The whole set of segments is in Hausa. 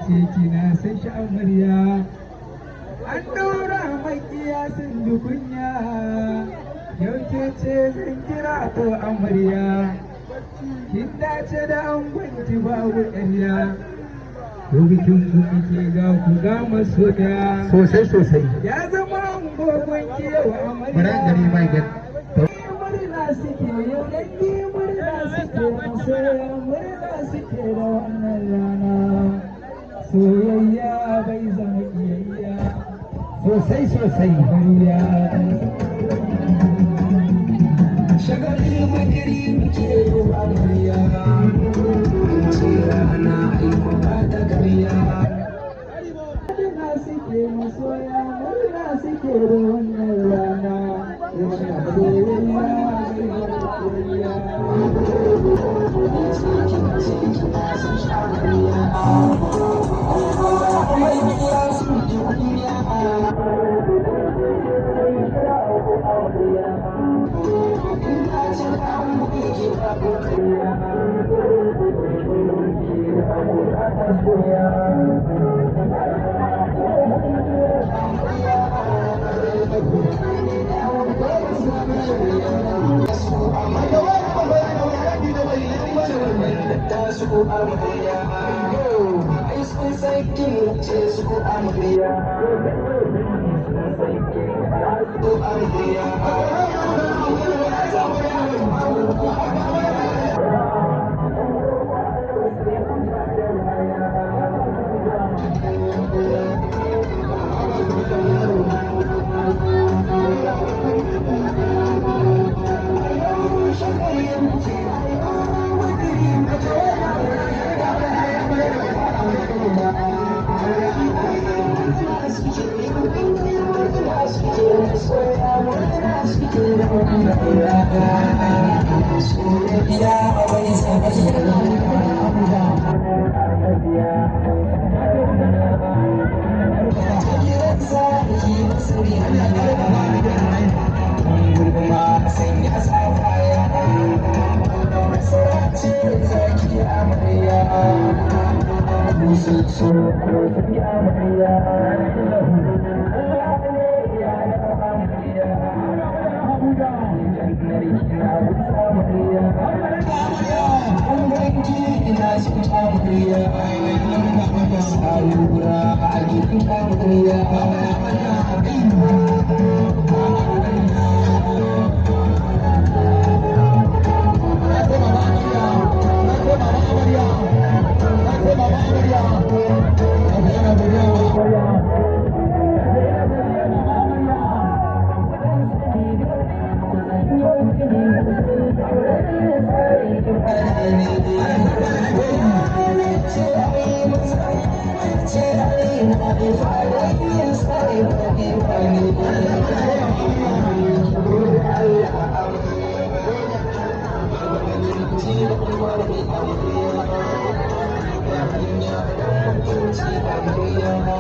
ce kina san shi amarya an ɗora mai kiyasin dukunya yau ke ce zan kira ko amarya kin dace da an gwanci babu ƙarya ko bikin ku ke ga ku ga masoya sosai ya zama an gogon kewa amarya bara gari mai gani murna suke yau dangi murna suke masoya murna suke da wannan rana soyayya bai zama kiyayya sosai bariya shagalin magari muke ruwa bariya ce rana aiko ba ta kariya murna suke masoya murna suke da wannan rana soyayya bai zama kiyayya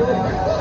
Yeah.